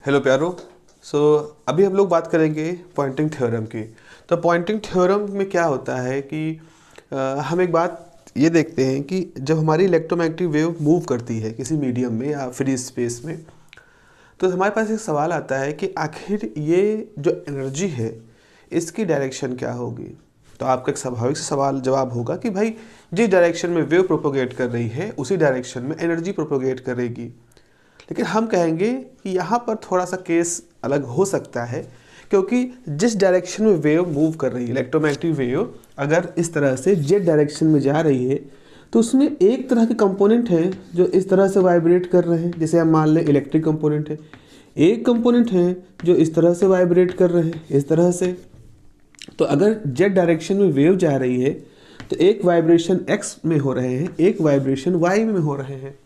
Hello प्यारो। सो अभी हम लोग बात करेंगे पॉइंटिंग थ्योरम की। तो पॉइंटिंग थ्योरम में क्या होता है कि हम एक बात ये देखते हैं कि जब हमारी इलेक्ट्रोमैग्नेटिक वेव मूव करती है किसी मीडियम में या फ्री स्पेस में, तो हमारे पास एक सवाल आता है कि आखिर ये जो एनर्जी है इसकी डायरेक्शन क्या होगी। तो आपका एक स्वाभाविक सा सवाल जवाब होगा कि भाई जिस डायरेक्शन में वेव प्रोपोगेट कर रही है उसी डायरेक्शन में एनर्जी प्रोपोगेट करेगी। लेकिन हम कहेंगे कि यहाँ पर थोड़ा सा केस अलग हो सकता है, क्योंकि जिस डायरेक्शन में वेव मूव कर रही है इलेक्ट्रोमैग्नेटिक वेव अगर इस तरह से जेड डायरेक्शन में जा रही है तो उसमें एक तरह के कंपोनेंट हैं जो इस तरह से वाइब्रेट कर रहे हैं, जैसे हम मान लें इलेक्ट्रिक कंपोनेंट है। एक कंपोनेंट हैं जो इस तरह से वाइब्रेट कर रहे हैं, इस तरह से। तो अगर जेड डायरेक्शन में वेव जा रही है तो एक वाइब्रेशन एक्स में हो रहे हैं, एक वाइब्रेशन वाई में हो रहे हैं।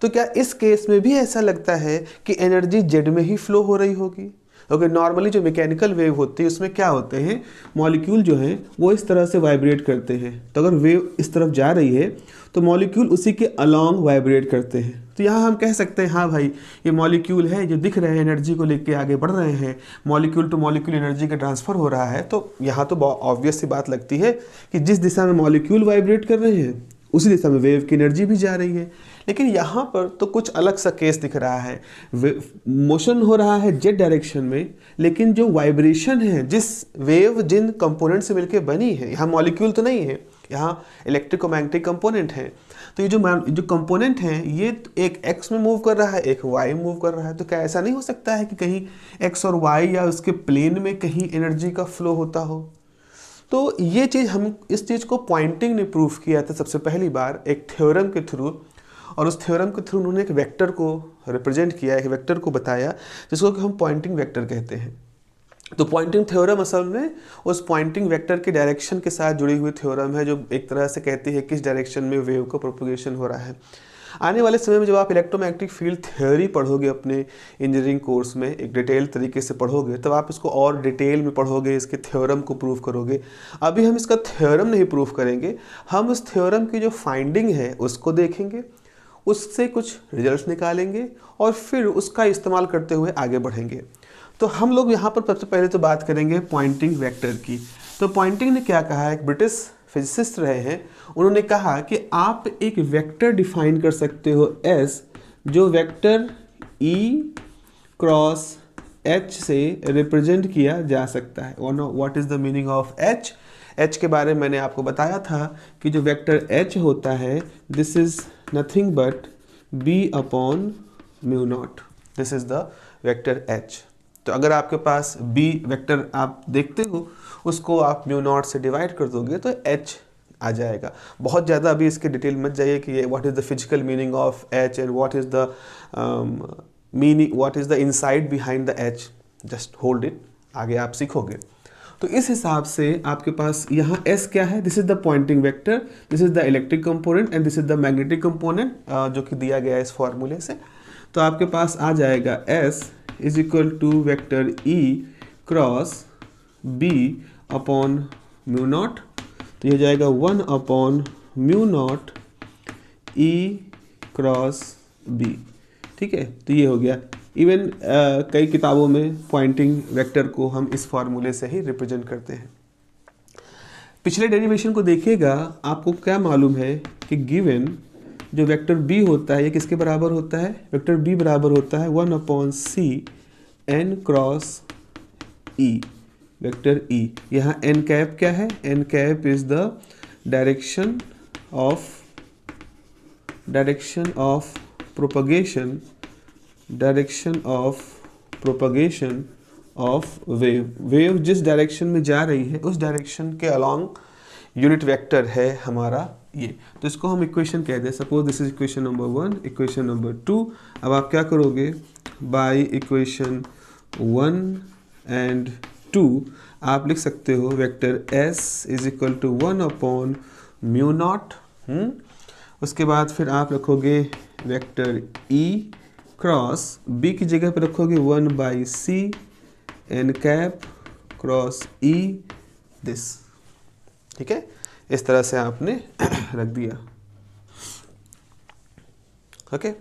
तो क्या इस केस में भी ऐसा लगता है कि एनर्जी जेड में ही फ्लो हो रही होगी? ओके, नॉर्मली जो मैकेनिकल वेव होती है उसमें क्या होते हैं, मॉलिक्यूल जो हैं वो इस तरह से वाइब्रेट करते हैं। तो अगर वेव इस तरफ जा रही है तो मॉलिक्यूल उसी के अलोंग वाइब्रेट करते हैं। तो यहाँ हम कह सकते हैं हाँ भाई ये मॉलिक्यूल है जो दिख रहे हैं, एनर्जी को लेके आगे बढ़ रहे हैं, मॉलिक्यूल टू मॉलिक्यूल एनर्जी का ट्रांसफर हो रहा है। तो यहाँ तो ऑब्वियस सी बात लगती है कि जिस दिशा में मॉलिक्यूल वाइब्रेट कर रहे हैं उसी दिशा में वेव की एनर्जी भी जा रही है। लेकिन यहाँ पर तो कुछ अलग सा केस दिख रहा है। मोशन हो रहा है जेड डायरेक्शन में, लेकिन जो वाइब्रेशन है जिस वेव जिन कंपोनेंट से मिलकर बनी है, यहाँ मॉलिक्यूल तो नहीं है, यहाँ इलेक्ट्रिकोमैग्नेटिक कंपोनेंट है। तो ये जो कंपोनेंट हैं ये एक एक्स में मूव कर रहा है, एक वाई में मूव कर रहा है। तो क्या ऐसा नहीं हो सकता है कि कहीं एक्स और वाई या उसके प्लेन में कहीं एनर्जी का फ्लो होता हो? तो ये चीज़ हम इस चीज़ को पॉइंटिंग ने प्रूफ किया था सबसे पहली बार एक थ्योरम के थ्रू। और उस थ्योरम के थ्रू उन्होंने एक वेक्टर को रिप्रेजेंट किया, एक वेक्टर को बताया जिसको कि हम पॉइंटिंग वेक्टर कहते हैं। तो पॉइंटिंग थ्योरम असल में उस पॉइंटिंग वेक्टर के डायरेक्शन के साथ जुड़ी हुई थ्योरम है जो एक तरह से कहती है किस डायरेक्शन में वेव का प्रोपोगेशन हो रहा है। आने वाले समय में जब आप इलेक्ट्रोमैग्नेटिक फील्ड थ्योरी पढ़ोगे अपने इंजीनियरिंग कोर्स में, एक डिटेल तरीके से पढ़ोगे, तब आप इसको और डिटेल में पढ़ोगे, इसके थ्योरम को प्रूव करोगे। अभी हम इसका थ्योरम नहीं प्रूव करेंगे, हम उस थ्योरम की जो फाइंडिंग है उसको देखेंगे, उससे कुछ रिजल्ट्स निकालेंगे और फिर उसका इस्तेमाल करते हुए आगे बढ़ेंगे। तो हम लोग यहाँ पर सबसे पहले तो बात करेंगे पॉइंटिंग वेक्टर की। तो पॉइंटिंग ने क्या कहा है, एक ब्रिटिश फिजिसिस्ट रहे हैं, उन्होंने कहा कि आप एक वेक्टर डिफाइन कर सकते हो एस, जो वेक्टर ई क्रॉस एच से रिप्रेजेंट किया जा सकता है। What is the meaning of H? H के बारे में मैंने आपको बताया था कि जो वेक्टर एच होता है this is nothing but B upon mu naught. This is the vector H. तो अगर आपके पास बी वेक्टर आप देखते हो उसको आप म्यू नॉट से डिवाइड कर दोगे तो एच आ जाएगा। बहुत ज़्यादा अभी इसके डिटेल मत जाइए कि what is the physical meaning of H and what is the meaning, what is the inside behind the H. Just hold it, आगे आप सीखोगे। तो इस हिसाब से आपके पास यहाँ एस क्या है, this is the Poynting vector, this is the electric component and this is the magnetic component जो कि दिया गया है इस फॉर्मूले से। तो आपके पास आ जाएगा S is equal to vector E cross B upon mu naught. तो ये जाएगा 1 upon mu naught E cross B. ठीक है, तो ये हो गया। इवन कई किताबों में पॉइंटिंग वेक्टर को हम इस फॉर्मूले से ही रिप्रेजेंट करते हैं। पिछले डेरिवेशन को देखिएगा, आपको क्या मालूम है कि गिवन जो वेक्टर बी होता है ये किसके बराबर होता है, वेक्टर बी बराबर होता है 1 upon C N cross E, vector E. यहाँ एन कैप क्या है, N cap is the direction of propagation, direction of wave. Wave जिस डायरेक्शन में जा रही है उस डायरेक्शन के अलोंग यूनिट वेक्टर है हमारा ये। तो इसको हम इक्वेशन कहते हैं। Suppose this is equation number 1, equation number 2। अब आप क्या करोगे, बाय इक्वेशन 1 एंड 2 आप लिख सकते हो vector S is equal to 1 upon mu naught. उसके बाद फिर आप रखोगे वेक्टर ई क्रॉस बी की जगह पर रखोगे 1 by C N cap cross E this. ठीक है, इस तरह से आपने रख दिया। ओके,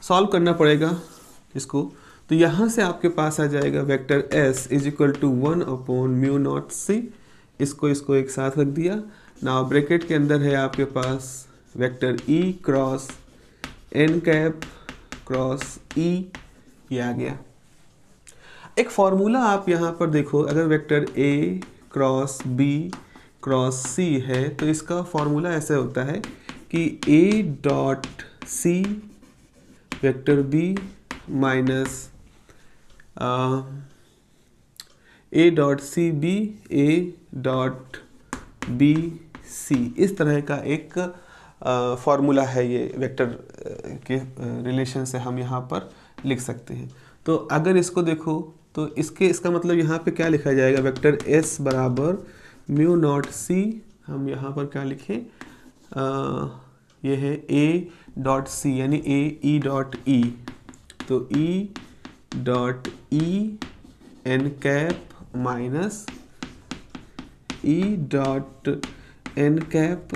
सॉल्व करना पड़ेगा इसको। तो यहाँ से आपके पास आ जाएगा vector s is equal to 1/μ0c, इसको एक साथ रख दिया। नाउ ब्रैकेट के अंदर है आपके पास vector E cross n cap cross E, ये आ गया। एक फॉर्मूला आप यहाँ पर देखो, अगर vector A cross B cross C है तो इसका फॉर्मूला ऐसा होता है कि A dot C vector B minus A dot C B A dot B C, इस तरह का एक फॉर्मूला है। ये वेक्टर के रिलेशन से हम यहाँ पर लिख सकते हैं। तो अगर इसको देखो तो इसका मतलब यहाँ पे क्या लिखा जाएगा, वेक्टर S बराबर μ0c, हम यहाँ पर क्या लिखें, ये है A डॉट C यानी A E डॉट E, तो E dot E n cap minus E dot n cap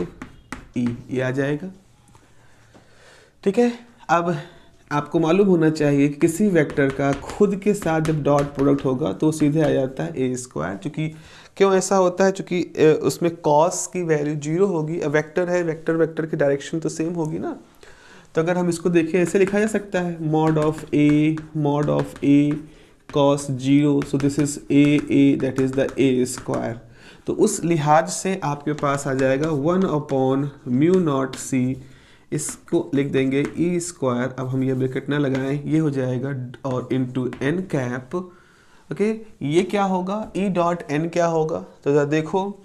E, ये आ जाएगा। ठीक है, अब आपको मालूम होना चाहिए कि किसी वेक्टर का खुद के साथ जब डॉट प्रोडक्ट होगा तो सीधे आ जाता है ए स्क्वायर। चूँकि क्यों ऐसा होता है, चूँकि उसमें कॉस की वैल्यू 0 होगी। अब वेक्टर है, वेक्टर की डायरेक्शन तो सेम होगी ना। तो अगर हम इसको देखें ऐसे लिखा जा सकता है mod of A cos 0, so this is a that is the A square. तो उस लिहाज से आपके पास आ जाएगा 1/μ0c, इसको लिख देंगे ई स्क्वायर। अब हम ये ब्रैकेट ना लगाएं, ये हो जाएगा और इनटू एन कैप। ओके, ये क्या होगा, ई डॉट एन क्या होगा, तो जरा देखो,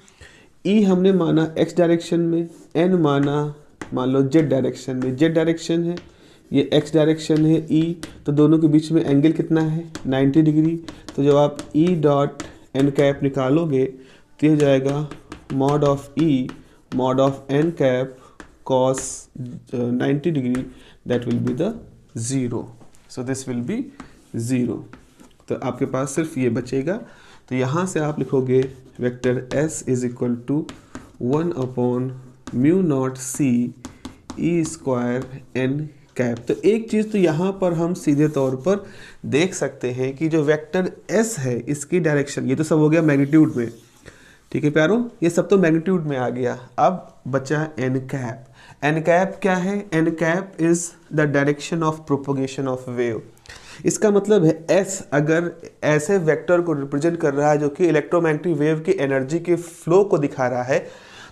ई हमने माना एक्स डायरेक्शन में, एन माना मान लो जेड डायरेक्शन में। जेड डायरेक्शन है, ये एक्स डायरेक्शन है ई, तो दोनों के बीच में एंगल कितना है 90 डिग्री। तो जब आप ई डॉट एन कैप निकालोगे तो ये हो जाएगा mod of E mod of N cap cos 90 degree, that will be the 0, so this will be 0। तो आपके पास सिर्फ ये बचेगा। तो यहाँ से आप लिखोगे vector s is equal to 1/μ0c E square n cap. तो एक चीज़ तो यहाँ पर हम सीधे तौर पर देख सकते हैं कि जो वेक्टर s है इसकी डायरेक्शन, ये तो सब हो गया मैग्नीट्यूड में, ठीक है प्यारो, ये सब तो मैग्नीट्यूड में आ गया। अब बचा n कैप। एन कैप क्या है, N cap is the direction of propagation of wave. इसका मतलब है एस अगर ऐसे वेक्टर को रिप्रेजेंट कर रहा है जो कि इलेक्ट्रोमैग्नेटिक वेव की एनर्जी के फ्लो को दिखा रहा है,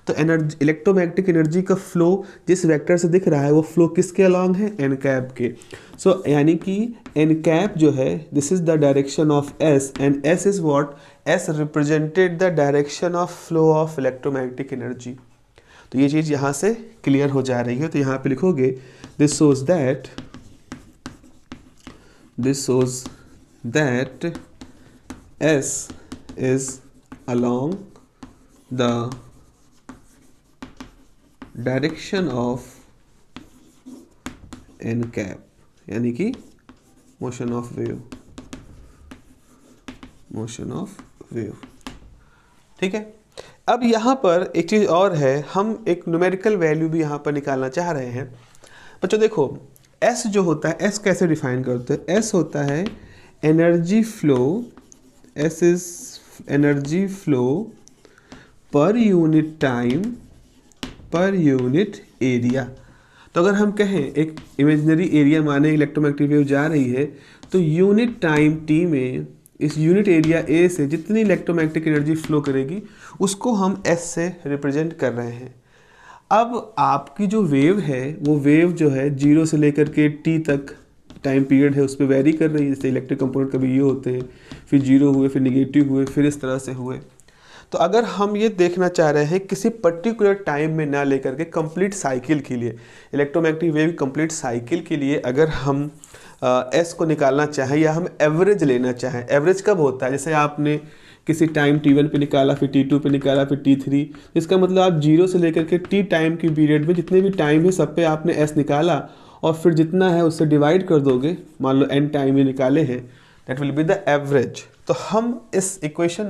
तो एनर्जी इलेक्ट्रोमैग्नेटिक एनर्जी का फ्लो जिस वेक्टर से दिख रहा है वो फ्लो किसके अलॉन्ग है, एन कैप के। सो यानी कि एन कैप जो है this is the direction of S and S is what, S represented the direction of flow of electromagnetic energy. तो ये चीज़ यहाँ से क्लियर हो जा रही है। तो यहाँ पे लिखोगे this shows that S is along the direction of N cap, यानी कि मोशन ऑफ वेव। ठीक है, अब यहाँ पर एक चीज़ और है, हम एक न्यूमेरिकल वैल्यू भी यहाँ पर निकालना चाह रहे हैं। बच्चों देखो S जो होता है, S कैसे डिफाइन करते हैं, S होता है energy flow, S is energy flow पर unit time per unit area. तो अगर हम कहें एक इमेजिनरी एरिया माने इलेक्ट्रोमैग्नेटिक वेव जा रही है, तो यूनिट टाइम t में इस यूनिट एरिया A से जितनी इलेक्ट्रोमैग्नेटिक एनर्जी फ्लो करेगी उसको हम S से रिप्रेजेंट कर रहे हैं। अब आपकी जो वेव है वो वेव जो है 0 से लेकर के t तक टाइम पीरियड है उस पर वेरी कर रही है। जैसे इलेक्ट्रिक कंपोनेंट कभी ये होते हैं, फिर 0 हुए, फिर निगेटिव हुए, फिर इस तरह से हुए। तो अगर हम ये देखना चाह रहे हैं किसी पर्टिकुलर टाइम में ना लेकर के कंप्लीट साइकिल के लिए, इलेक्ट्रोमैग्नेटिक वेव कंप्लीट साइकिल के लिए अगर हम S को निकालना चाहें या हम एवरेज लेना चाहें, एवरेज कब होता है, जैसे आपने किसी टाइम t1 पे निकाला, फिर t2 पे निकाला, फिर t3, इसका मतलब आप 0 से लेकर के t टाइम की पीरियड में जितने भी टाइम है सब पे आपने S निकाला और फिर जितना है उससे डिवाइड कर दोगे, मान लो n टाइम ये निकाले हैं, that will be the average. तो हम इस इक्वेशन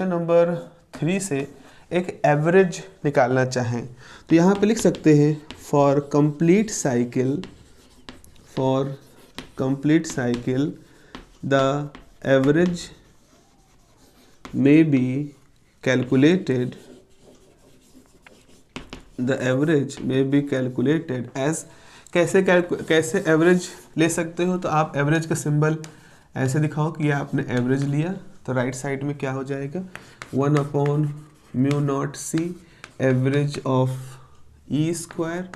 नंबर 3 से एक एवरेज निकालना चाहें तो यहाँ पे लिख सकते हैं for complete complete cycle, the average may be calculated as, कैसे एवरेज ले सकते हो? तो आप एवरेज का सिंबल ऐसे दिखाओ कि ये आपने एवरेज लिया, तो राइट साइड में क्या हो जाएगा, 1/μ0c average of E square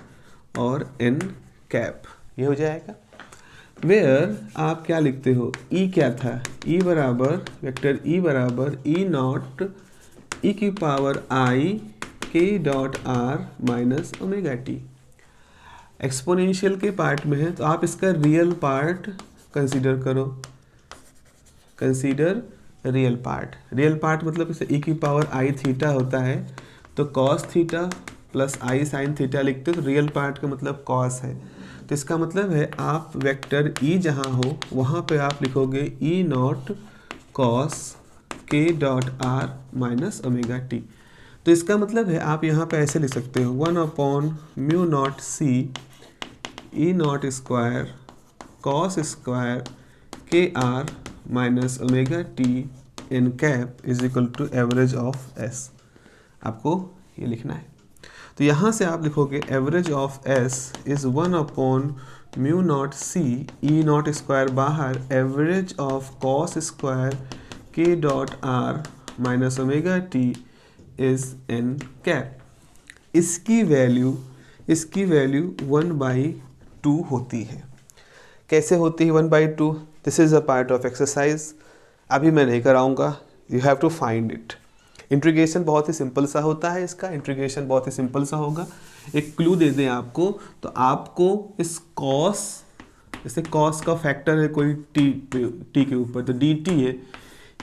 और एन कैप, ये हो जाएगा। वेयर आप क्या लिखते हो, ई क्या था, ई बराबर वेक्टर ई बराबर ई नॉट ई की पावर आई के dot r minus omega T. Exponential के पार्ट में है तो आप इसका रियल पार्ट कंसीडर करो, consider real part. Real part मतलब इसे ई की पावर आई थीटा होता है, तो कॉस थीटा प्लस आई साइन थीटा लिखते हो, तो रियल पार्ट का मतलब कॉस है। तो इसका मतलब है आप वेक्टर ई जहाँ हो वहाँ पे आप लिखोगे ई नॉट कॉस के dot r minus omega T. तो इसका मतलब है आप यहाँ पे ऐसे लिख सकते हो 1/μ0c E naught square cos square k r minus omega t n cap is equal to average of S. आपको ये लिखना है। तो यहाँ से आप लिखोगे average of S is 1/μ0c E naught square बाहर average of cos square k dot r minus omega t is n cap. इसकी वैल्यू 1/2 होती है। कैसे होती है 1/2? This is a part of exercise, अभी मैं नहीं कराऊंगा, you have to find it. Integration बहुत ही सिंपल सा होता है, इसका इंटीग्रेशन बहुत ही सिंपल सा होगा। एक क्लू दे दें आपको, तो आपको इस कॉस, जैसे कॉस का फैक्टर है कोई टी के ऊपर, तो डी टी है,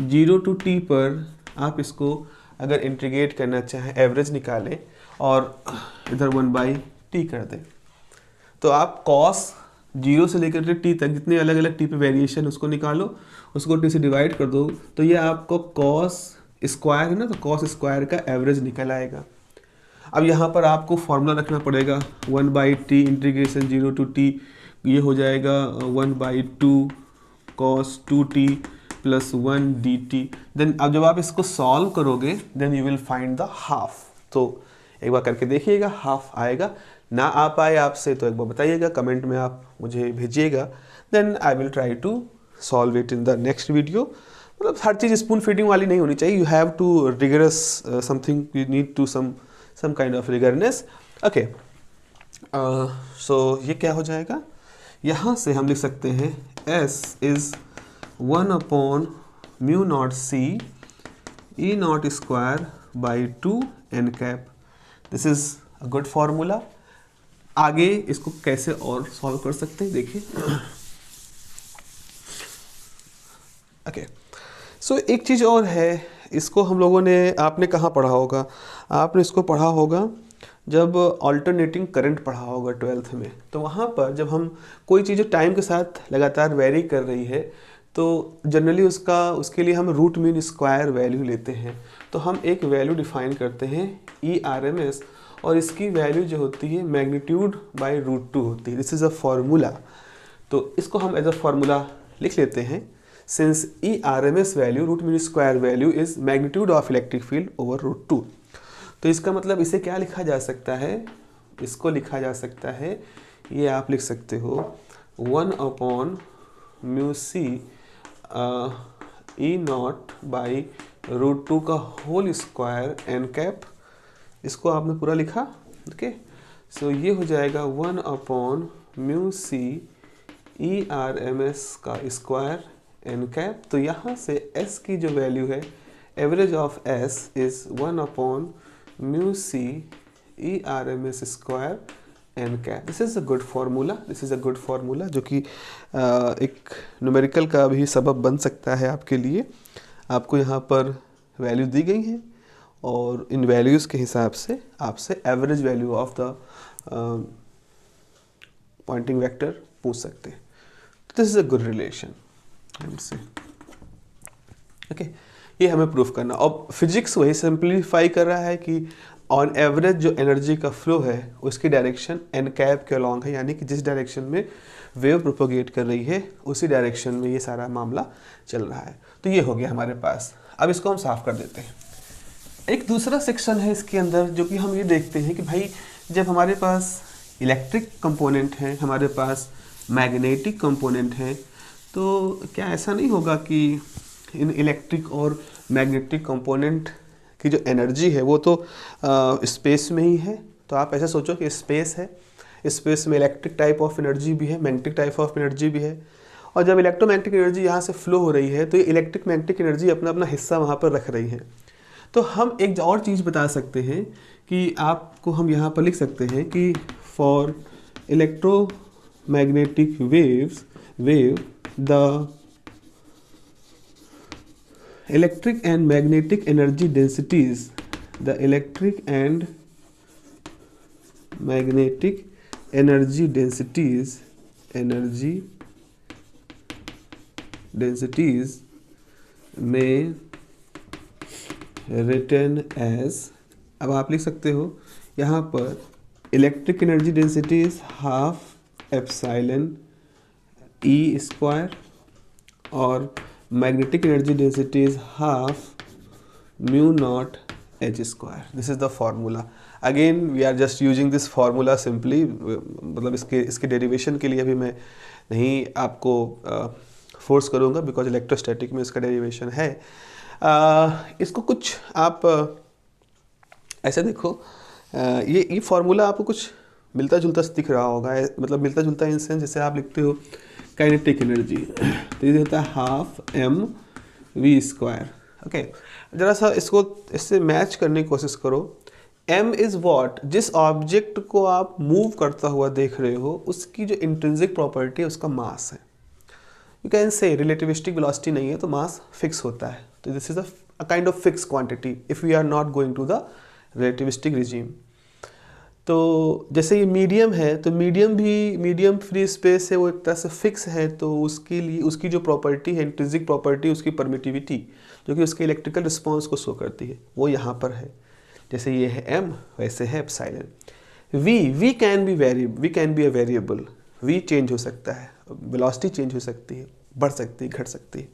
0 to t पर आप इसको अगर इंटीग्रेट करना चाहें, एवरेज निकालें और इधर 1/t कर दें, तो आप कॉस 0 से लेकर टी तक जितने अलग अलग टी पे वेरिएशन उसको निकालो, उसको टी से डिवाइड कर दो, तो ये आपको कॉस स्क्वायर है ना, तो कॉस स्क्वायर का एवरेज निकल आएगा। अब यहाँ पर आपको फॉर्मूला रखना पड़ेगा 1/t इंटीग्रेशन 0 to t, ये हो जाएगा 1/2 cos 2t plus 1 dt। Then अब जब आप इसको सॉल्व करोगे then you will find the half. तो एक बार करके देखिएगा, हाफ आएगा। ना आ पाए आपसे तो एक बार बताइएगा, कमेंट में आप मुझे भेजिएगा, then I will try to solve it in the next video. मतलब हर चीज़ स्पून फीडिंग वाली नहीं होनी चाहिए, you have to rigorous something, you need to some kind of rigorness. Okay, so ये क्या हो जाएगा, यहाँ से हम लिख सकते हैं S is 1/μ0c E naught square by 2 N cap. This is a good formula. आगे इसको कैसे और सॉल्व कर सकते हैं देखिए। ओके, सो एक चीज़ और है, इसको हम लोगों ने, आपने कहाँ पढ़ा होगा, आपने इसको पढ़ा होगा जब ऑल्टरनेटिंग करंट पढ़ा होगा 12th में। तो वहाँ पर जब हम कोई चीज़ टाइम के साथ लगातार वेरी कर रही है तो जनरली उसके लिए हम रूट मीन स्क्वायर वैल्यू लेते हैं। तो हम एक वैल्यू डिफाइन करते हैं ERMS, और इसकी वैल्यू जो होती है मैग्नीट्यूड बाय √2 होती है। दिस इज़ अ फार्मूला, तो इसको हम एज अ फार्मूला लिख लेते हैं। Since ERMS value root mean square value is magnitude of electric field over √2। तो इसका मतलब इसे क्या लिखा जा सकता है, इसको लिखा जा सकता है, ये आप लिख सकते हो 1/μc ई नॉट बाई √2 का होल स्क्वायर एन कैप। इसको आपने पूरा लिखा, ओके। सो ये हो जाएगा 1/μc ERMS का स्क्वायर एन कैप। तो यहाँ से S की जो वैल्यू है, average of S is 1/μc ERMS square N cap. This is a good formula, this is a good formula जो कि एक न्यूमेरिकल का भी सबब बन सकता है आपके लिए। आपको यहाँ पर वैल्यू दी गई है और इन वैल्यूज़ के हिसाब से आपसे average value of the Poynting vector पूछ सकते हैं। This is a good relation, I would say. Okay, ये हमें प्रूफ करना। और फिजिक्स वही सिंप्लीफाई कर रहा है कि ऑन एवरेज जो एनर्जी का फ्लो है उसकी डायरेक्शन एन कैप के अलॉन्ग है, यानी कि जिस डायरेक्शन में वेव प्रोपोगेट कर रही है उसी डायरेक्शन में ये सारा मामला चल रहा है। तो ये हो गया हमारे पास। अब इसको हम साफ कर देते हैं। एक दूसरा सेक्शन है इसके अंदर जो कि हम ये देखते हैं कि भाई जब हमारे पास इलेक्ट्रिक कंपोनेंट है, हमारे पास मैग्नेटिक कंपोनेंट है, तो क्या ऐसा नहीं होगा कि इन इलेक्ट्रिक और मैग्नेटिक कंपोनेंट की जो एनर्जी है वो तो स्पेस में ही है। तो आप ऐसे सोचो कि स्पेस है, स्पेस में इलेक्ट्रिक टाइप ऑफ एनर्जी भी है, मैग्नेटिक टाइप ऑफ एनर्जी भी है, और जब इलेक्ट्रोमैग्नेटिक एनर्जी यहाँ से फ्लो हो रही है तो ये इलेक्ट्रिक मैग्नेटिक एनर्जी अपना अपना हिस्सा वहाँ पर रख रही है। तो हम एक और चीज़ बता सकते हैं कि आपको हम यहाँ पर लिख सकते हैं कि for electromagnetic wave the electric and magnetic energy densities, the electric and magnetic energy densities may written as, अब आप लिख सकते हो यहाँ पर electric energy density is half epsilon E square और magnetic energy density is half mu naught h square. This is the formula. Again we are just using this formula simply, मतलब इसके डेरिवेशन के लिए अभी मैं नहीं आपको फोर्स करूँगा बिकॉज इलेक्ट्रोस्टैटिक में इसका डेरिवेशन है। इसको कुछ आप ऐसे देखो, ये फार्मूला आपको कुछ मिलता जुलता दिख रहा होगा, मतलब मिलता जुलता इन सेंस जैसे आप लिखते हो काइनेटिक एनर्जी, तो ये होता है half M V square. Okay, जरा सा इससे मैच करने की कोशिश करो। m इज़ वॉट, जिस ऑब्जेक्ट को आप मूव करता हुआ देख रहे हो उसकी जो इंट्रिंसिक प्रॉपर्टी है उसका मास है। You can say relativistic velocity नहीं है तो मास फिक्स होता है, तो this is a kind of fix quantity if we are not going to the relativistic regime. तो जैसे ये मीडियम है तो मीडियम फ्री स्पेस है, वो एक तरह से फिक्स है, तो उसके लिए उसकी जो प्रॉपर्टी है इंट्रिंसिक प्रॉपर्टी, उसकी परमिटिविटी जो कि उसके इलेक्ट्रिकल रिस्पॉन्स को शो करती है वो यहाँ पर है। जैसे ये है m वैसे है epsilon. v can be a variable, v change हो सकता है, वेलोसिटी चेंज हो सकती है, बढ़ सकती है, घट सकती है।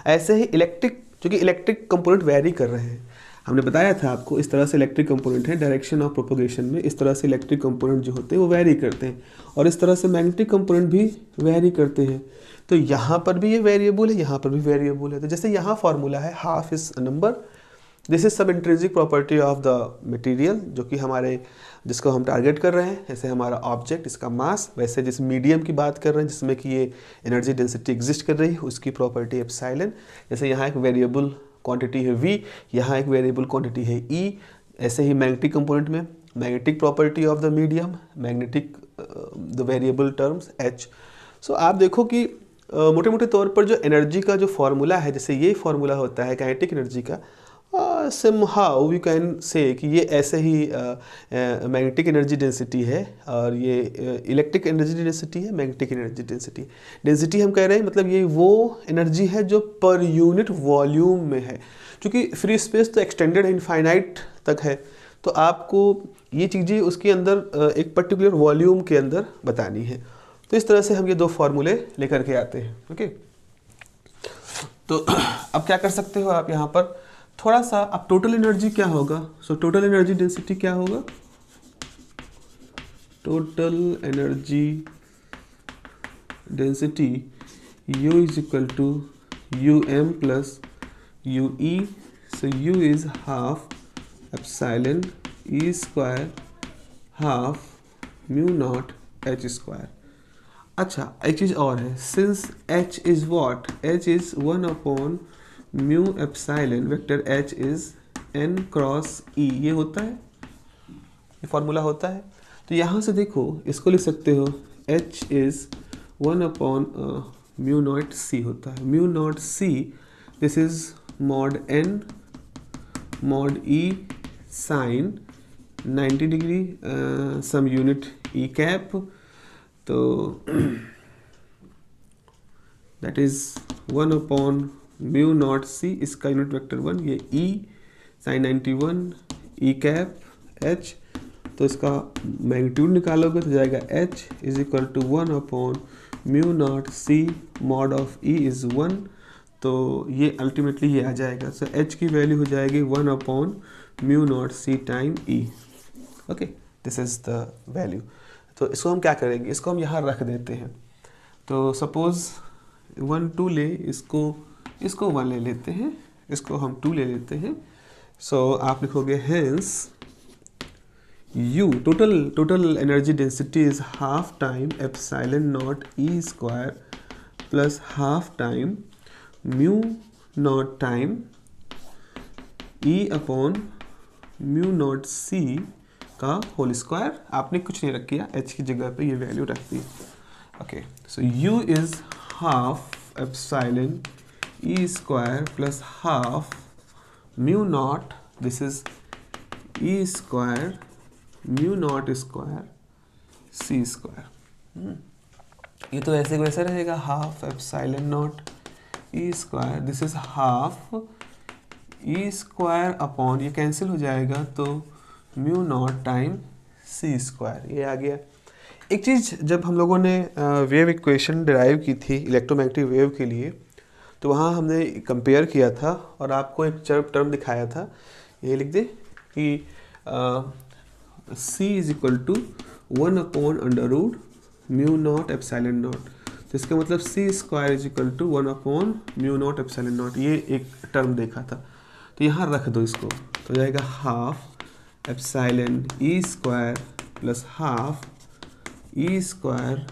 ऐसे ही इलेक्ट्रिक, जो कि इलेक्ट्रिक कंपोनेंट वेरी कर रहे हैं, हमने बताया था आपको इस तरह से इलेक्ट्रिक कंपोनेंट है डायरेक्शन ऑफ प्रोपोगेशन में, इस तरह से इलेक्ट्रिक कंपोनेंट जो होते हैं वो वेरी करते हैं, और इस तरह से मैग्नेटिक कंपोनेंट भी वेरी करते हैं। तो यहाँ पर भी ये वेरिएबल है, यहाँ पर भी वेरिएबल है। तो जैसे यहाँ फॉर्मूला है half is number, this is सब intrinsic property of the material जो कि हमारे जिसको हम टारगेट कर रहे हैं, जैसे हमारा ऑब्जेक्ट इसका मास, वैसे जिस मीडियम की बात कर रहे हैं जिसमें कि ये एनर्जी डेंसिटी एग्जिस्ट कर रही है उसकी प्रॉपर्टी एप्सिलॉन। जैसे यहाँ एक वेरिएबल क्वांटिटी है v, यहाँ एक वेरिएबल क्वांटिटी है e। ऐसे ही मैग्नेटिक कंपोनेंट में magnetic property of the medium, magnetic the variable terms h। सो आप देखो कि मोटे मोटे तौर पर जो एनर्जी का जो फार्मूला है, जैसे ये फार्मूला होता है काइनेटिक एनर्जी का, somehow वी कैन से कि ये ऐसे ही मैग्नेटिक एनर्जी डेंसिटी है और ये इलेक्ट्रिक एनर्जी डेंसिटी है, मैग्नेटिक एनर्जी डेंसिटी। डेंसिटी हम कह रहे हैं मतलब ये वो एनर्जी है जो पर यूनिट वॉल्यूम में है, क्योंकि फ्री स्पेस तो एक्सटेंडेड इनफाइनाइट तक है, तो आपको ये चीज़ें उसके अंदर एक पर्टिकुलर वॉल्यूम के अंदर बतानी है। तो इस तरह से हम ये दो फार्मूले लेकर के आते हैं। ओके, तो अब क्या कर सकते हो आप यहाँ पर थोड़ा सा, अब टोटल एनर्जी क्या होगा, सो टोटल एनर्जी डेंसिटी क्या होगा, total energy density U is equal to um plus ue। So U is half epsilon e square half mu naught h square. अच्छा, एक चीज़ और है, since h is what, h is 1 mu epsilon vector h is n cross e, ये होता है, ये formula होता है। तो यहाँ से देखो इसको लिख सकते हो h is 1 mu naught c होता है, mu naught c, this is mod n mod e sine 90 degree some unit e cap, तो that is 1 mu naught C, इसका यूनिट वेक्टर 1, ये E sine 91 E cap H, तो इसका magnitude निकालोगे तो जाएगा h is equal to 1 upon mu naught C mod of E is 1, तो ये अल्टीमेटली ये आ जाएगा। सो h की वैल्यू हो जाएगी 1 upon mu naught C time e। Okay, this is the value. तो इसको हम क्या करेंगे, इसको हम यहाँ रख देते हैं। तो सपोज़ 1 2 ले, इसको 1 ले लेते हैं, इसको हम 2 ले लेते हैं। सो आप लिखोगे hence U total energy density is half time epsilon naught E square plus half time mu naught time E upon mu naught C का होल स्क्वायर। आपने कुछ नहीं रख किया, h की जगह पे ये वैल्यू रख दी। Okay, so U is half epsilon E square plus half mu naught, this is E square mu naught square c square. ये तो ऐसे वैसे रहेगा, half epsilon naught E square, this is half E square upon, ये cancel हो जाएगा तो mu naught time c square, ये आ गया। एक चीज़, जब हम लोगों ने वेव इक्वेशन डिराइव की थी इलेक्ट्रोमैग्नेटिक वेव के लिए, तो वहाँ हमने कंपेयर किया था और आपको एक टर्म दिखाया था, ये लिख दे कि C is equal to 1 upon under root mu naught epsilon naught, तो इसका मतलब C square is equal to 1 upon mu naught epsilon naught, ये एक टर्म देखा था। तो यहाँ रख दो इसको, तो जाएगा half epsilon E square plus half E square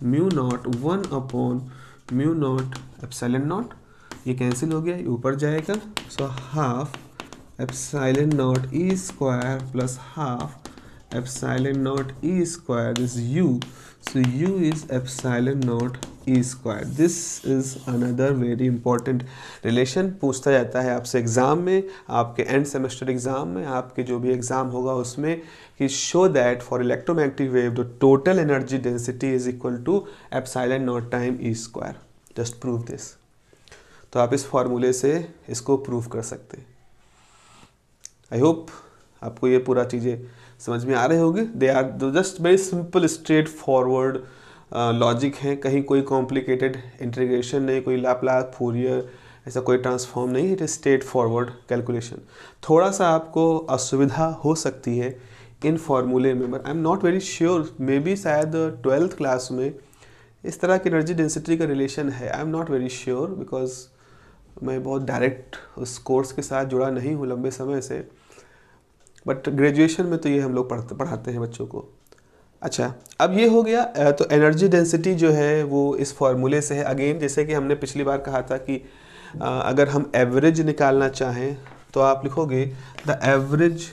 mu not 1 upon mu naught epsilon naught, ये कैंसिल हो गया, ये ऊपर जाएगा। So half epsilon not E square plus half epsilon naught E square is U, so U is epsilon naught E square. This is another very important relation, पूछता जाता है आपसे एग्ज़ाम में, आपके एंड सेमेस्टर एग्ज़ाम में, आपके जो भी एग्ज़ाम होगा उसमें, कि show that for electromagnetic wave the total energy density is equal to epsilon naught time E square. Just prove this. तो आप इस फॉर्मूले से इसको प्रूव कर सकते हैं। आई होप आपको ये पूरा चीज़ें समझ में आ रहे होंगे। They are just very simple straightforward logic हैं, कहीं कोई कॉम्प्लिकेटेड इंटीग्रेशन नहीं, कोई लाप्लास फूरियर ऐसा कोई ट्रांसफॉर्म नहीं, it is straight forward calculation. थोड़ा सा आपको असुविधा हो सकती है इन फार्मूले में, but I am not very sure, may be शायद 12th क्लास में इस तरह की एनर्जी डेंसिटी का रिलेशन है, I am not very sure, because मैं बहुत डायरेक्ट उस कोर्स के साथ जुड़ा नहीं हूँ लंबे समय से, बट ग्रेजुएशन में तो ये हम लोग पढ़ाते हैं बच्चों को। अच्छा, अब ये हो गया, तो एनर्जी डेंसिटी जो है वो इस फॉर्मूले से है। अगेन जैसे कि हमने पिछली बार कहा था कि अगर हम एवरेज निकालना चाहें तो आप लिखोगे the average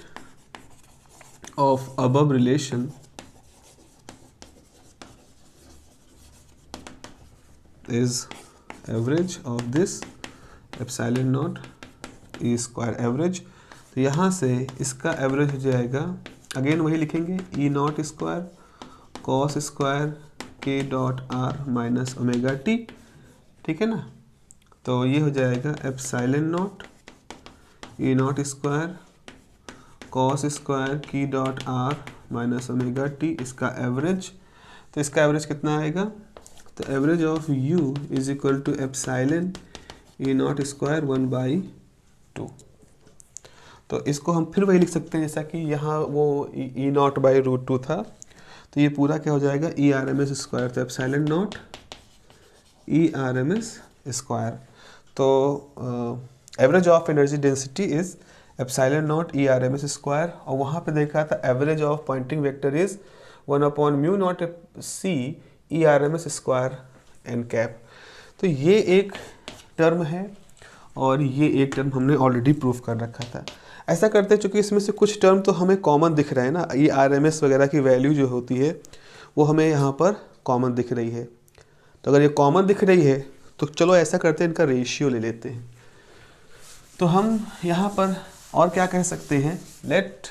of above relation is average of this epsilon naught E square average. तो यहाँ से इसका एवरेज हो जाएगा, अगेन वही लिखेंगे, E naught square cos square k dot r minus omega t, ठीक है ना। तो ये हो जाएगा epsilon naught E naught square cos square k dot r minus omega t, इसका एवरेज। तो इसका एवरेज कितना आएगा, तो average of U is equal to epsilon E naught square 1/2। तो इसको हम फिर वही लिख सकते हैं जैसा कि यहाँ वो ई नॉट बाई रूट 2 था, तो ये पूरा क्या हो जाएगा, E R M S square, तो epsilon naught E R M S square. तो average of energy density is epsilon naught E R M S square, और वहाँ पे देखा था average of Poynting vector is 1 upon mu naught c E R M S square N cap. तो ये एक term है और ये एक टर्म हमने ऑलरेडी प्रूव कर रखा था। ऐसा करते हैं चूँकि इसमें से कुछ टर्म तो हमें कॉमन दिख रहा है ना, ये आर एम एस वगैरह की वैल्यू जो होती है वो हमें यहाँ पर कॉमन दिख रही है। तो अगर ये कॉमन दिख रही है तो चलो ऐसा करते हैं, इनका रेशियो ले लेते हैं। तो हम यहाँ पर और क्या कह सकते हैं, let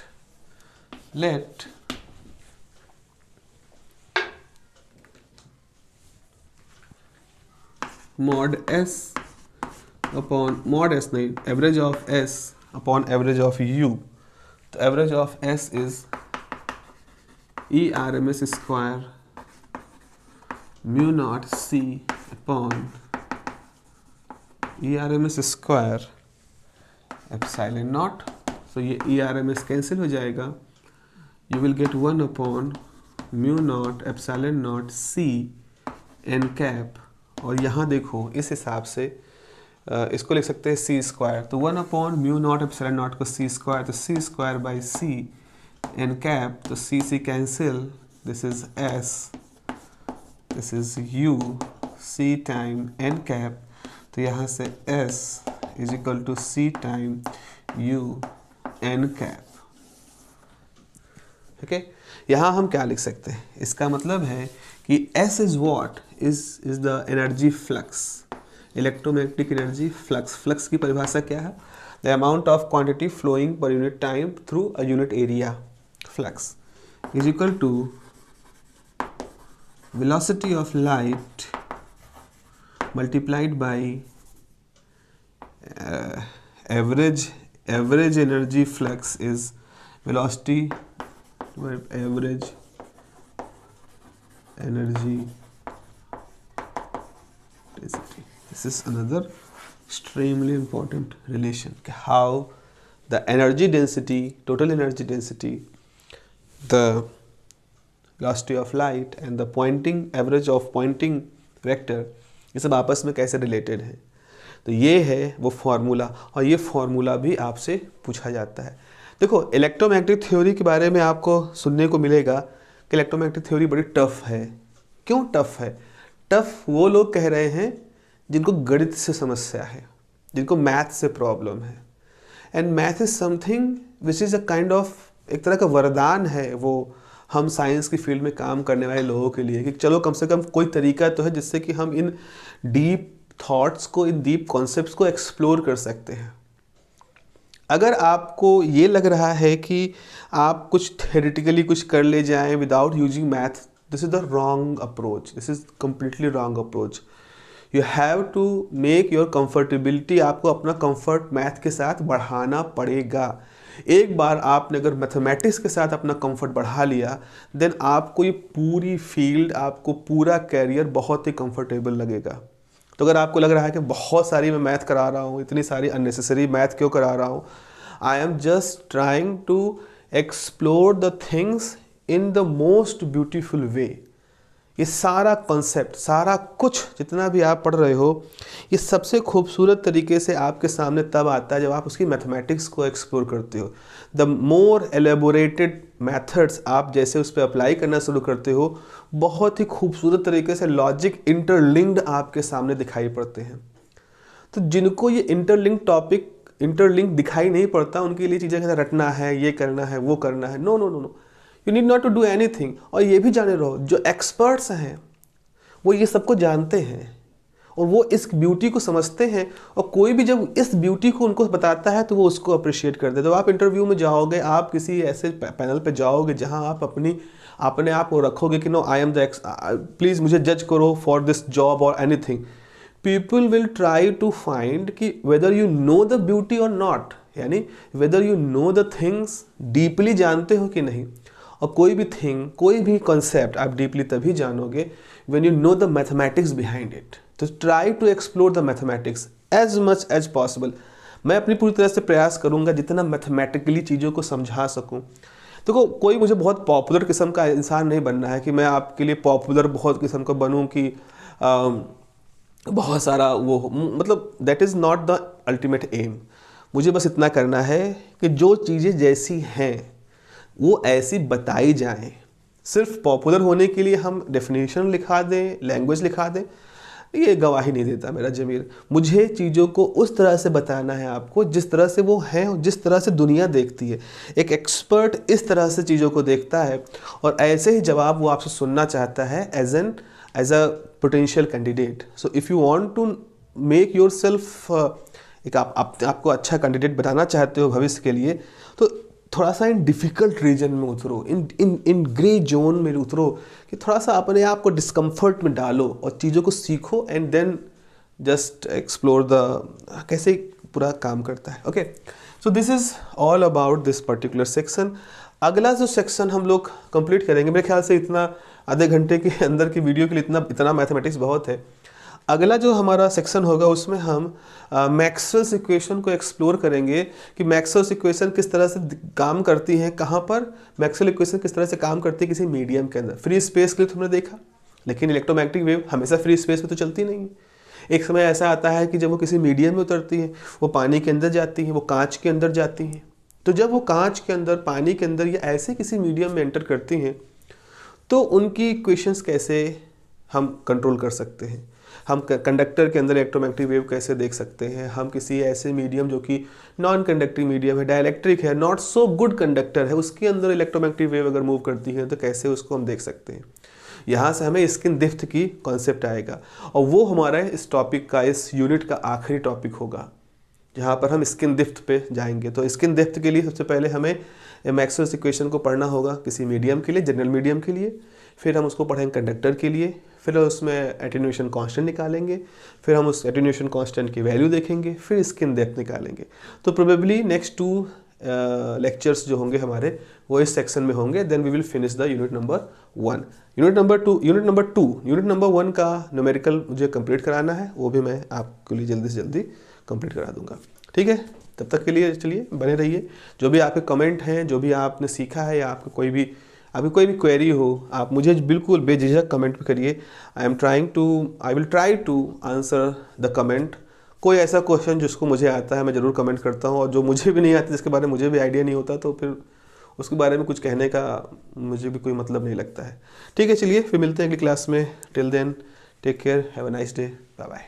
mod s upon mod S नहीं, average of S upon average of U. तो average of S is E R M S square mu naught c upon E R M S square epsilon naught. So ये E R M S cancel हो जाएगा, you will get 1 upon mu naught epsilon naught c N cap. और यहाँ देखो इस हिसाब से इसको लिख सकते हैं सी स्क्वायर, तो 1 upon mu naught epsilon naught को सी स्क्वायर, तो c square by C N cap, तो c c cancel, this is S, this is U, c time n cap, तो यहाँ से S is equal to c time U n cap. Okay, यहाँ हम क्या लिख सकते हैं, इसका मतलब है कि S is what is the energy flux, electromagnetic energy flux. Flux की परिभाषा क्या है, the amount of quantity flowing per unit time through a unit area, flux is equal to velocity of light multiplied by average energy flux is velocity divided by average energy density. This is another extremely important relation, how the energy density, total energy density, the velocity of light and the pointing average of pointing vector, ये सब आपस में कैसे related है। तो ये है वो फॉर्मूला, और ये फॉर्मूला भी आपसे पूछा जाता है। देखो इलेक्ट्रोमैग्नेटिक थ्योरी के बारे में आपको सुनने को मिलेगा कि इलेक्ट्रोमैग्नेटिक थ्योरी बड़ी टफ है। क्यों टफ है? टफ वो लोग कह रहे हैं जिनको गणित से समस्या है, जिनको मैथ से प्रॉब्लम है। And math is something which is a kind of, एक तरह का वरदान है वो हम साइंस की फील्ड में काम करने वाले लोगों के लिए, कि चलो कम से कम कोई तरीका तो है जिससे कि हम इन डीप थॉट्स को, इन डीप कॉन्सेप्ट्स को एक्सप्लोर कर सकते हैं। अगर आपको ये लग रहा है कि आप कुछ थ्योरेटिकली कुछ कर ले जाएं without using math, this is the wrong approach, this is completely wrong approach. You have to make your comfortability, आपको अपना कंफर्ट मैथ के साथ बढ़ाना पड़ेगा। एक बार आपने अगर मैथमेटिक्स के साथ अपना कंफर्ट बढ़ा लिया, देन आपको ये पूरी फील्ड, आपको पूरा कैरियर बहुत ही कंफर्टेबल लगेगा। तो अगर आपको लग रहा है कि बहुत सारी मैं मैथ करा रहा हूँ, इतनी सारी अननेसेसरी मैथ क्यों करा रहा हूँ, I am just trying to explore the things in the most beautiful way. ये सारा कॉन्सेप्ट, सारा कुछ जितना भी आप पढ़ रहे हो, ये सबसे खूबसूरत तरीके से आपके सामने तब आता है जब आप उसकी मैथमेटिक्स को एक्सप्लोर करते हो। द मोर एलेबोरेटेड मैथड्स आप जैसे उस पर अप्लाई करना शुरू करते हो, बहुत ही खूबसूरत तरीके से लॉजिक इंटरलिंक्ड आपके सामने दिखाई पड़ते हैं। तो जिनको ये इंटरलिंक दिखाई नहीं पड़ता, उनके लिए चीज़ें रटना है, ये करना है, वो करना है, no no no no, you need not to do anything. और ये भी जाने रहो, जो एक्सपर्ट्स हैं वो ये सबको जानते हैं और वो इस ब्यूटी को समझते हैं, और कोई भी जब इस ब्यूटी को उनको बताता है तो वो उसको अप्रिशिएट करते हैं। तो आप इंटरव्यू में जाओगे, आप किसी ऐसे पैनल पे जाओगे जहां आप अपने आप को रखोगे कि no I am the please मुझे जज करो फॉर दिस जॉब और anything, people will try to find कि whether you know the beauty और नॉट, यानी whether you know the things, deeply जानते हो कि नहीं। और कोई भी थिंग, कोई भी कॉन्सेप्ट आप डीपली तभी जानोगे when you know the mathematics behind it. तो try to explore the mathematics as much as possible. मैं अपनी पूरी तरह से प्रयास करूंगा जितना मैथमेटिकली चीज़ों को समझा सकूं। देखो कोई मुझे बहुत पॉपुलर किस्म का इंसान नहीं बनना है कि मैं आपके लिए पॉपुलर बहुत किस्म का बनूं कि बहुत सारा वो, मतलब that is not the ultimate aim. मुझे बस इतना करना है कि जो चीज़ें जैसी हैं वो ऐसी बताई जाएं। सिर्फ पॉपुलर होने के लिए हम डेफिनेशन लिखा दें, लैंग्वेज लिखा दें, ये गवाही नहीं देता मेरा ज़मीर। मुझे चीज़ों को उस तरह से बताना है आपको जिस तरह से वो हैं और जिस तरह से दुनिया देखती है। एक एक्सपर्ट इस तरह से चीज़ों को देखता है और ऐसे ही जवाब वो आपसे सुनना चाहता है as a potential candidate. So if you want to make yourself, एक आपको अच्छा कैंडिडेट बनाना चाहते हो भविष्य के लिए, तो थोड़ा सा इन डिफ़िकल्ट रीजन में उतरो, इन ग्रे जोन में उतरो, कि थोड़ा सा अपने आप को डिस्कम्फर्ट में डालो और चीज़ों को सीखो, and then just explore the कैसे पूरा काम करता है। Okay, so this is all about this particular section. अगला जो सेक्शन हम लोग कंप्लीट करेंगे, मेरे ख्याल से इतना आधे घंटे के अंदर की वीडियो के लिए इतना मैथमेटिक्स बहुत है। अगला जो हमारा सेक्शन होगा उसमें हम मैक्सवेल्स इक्वेशन को एक्सप्लोर करेंगे कि मैक्सवेल्स इक्वेशन किस तरह से काम करती हैं, कहाँ पर मैक्सवेल इक्वेशन किस तरह से काम करती है किसी मीडियम के अंदर। फ्री स्पेस के लिए तुमने देखा, लेकिन इलेक्ट्रोमैग्नेटिक वेव हमेशा फ्री स्पेस में तो चलती नहीं है। एक समय ऐसा आता है कि जब वो किसी मीडियम में उतरती है, वो पानी के अंदर जाती है, वो कांच के अंदर जाती हैं। तो जब वो कांच के अंदर, पानी के अंदर या ऐसे किसी मीडियम में एंटर करती हैं, तो उनकी इक्वेशंस कैसे हम कंट्रोल कर सकते हैं। हम कंडक्टर के अंदर इलेक्ट्रोमैग्नेटिक वेव कैसे देख सकते हैं। हम किसी ऐसे मीडियम जो कि नॉन कंडक्टिंग मीडियम है, डाइलेक्ट्रिक है, नॉट सो गुड कंडक्टर है, उसके अंदर इलेक्ट्रोमैग्नेटिक वेव अगर मूव करती है तो कैसे उसको हम देख सकते हैं। यहाँ से हमें स्किन डेप्थ की कॉन्सेप्ट आएगा, और वो हमारा इस टॉपिक का, इस यूनिट का आखिरी टॉपिक होगा, जहाँ पर हम स्किन डेप्थ पे जाएंगे। तो स्किन डेप्थ के लिए सबसे पहले हमें मैक्सवेल्स इक्वेशन को पढ़ना होगा किसी मीडियम के लिए, जनरल मीडियम के लिए। फिर हम उसको पढ़ेंगे कंडक्टर के लिए, फिर उसमें एटेन्यूएशन कांस्टेंट निकालेंगे, फिर हम उस एटेन्यूएशन कांस्टेंट की वैल्यू देखेंगे, फिर स्किन डेप्थ निकालेंगे। तो प्रोबेबली नेक्स्ट 2 लेक्चर्स जो होंगे हमारे वो इस सेक्शन में होंगे। Then we will finish the unit number 1। Unit number 1 का न्यूमेरिकल मुझे कंप्लीट कराना है, वो भी मैं आपके लिए जल्दी से जल्दी कंप्लीट करा दूंगा। ठीक है, तब तक के लिए चलिए बने रहिए। जो भी आपके कमेंट हैं, जो भी आपने सीखा है, या आपकी कोई भी क्वेरी हो, आप मुझे बिल्कुल बेझिझक कमेंट करिए। I will try to answer the comment. कोई ऐसा क्वेश्चन जिसको मुझे आता है मैं ज़रूर कमेंट करता हूँ, और जो मुझे भी नहीं आता, जिसके बारे में मुझे भी आइडिया नहीं होता, तो फिर उसके बारे में कुछ कहने का मुझे भी कोई मतलब नहीं लगता है। ठीक है, चलिए फिर मिलते हैं अगली क्लास में। Till then take care, have a nice day, bye bye.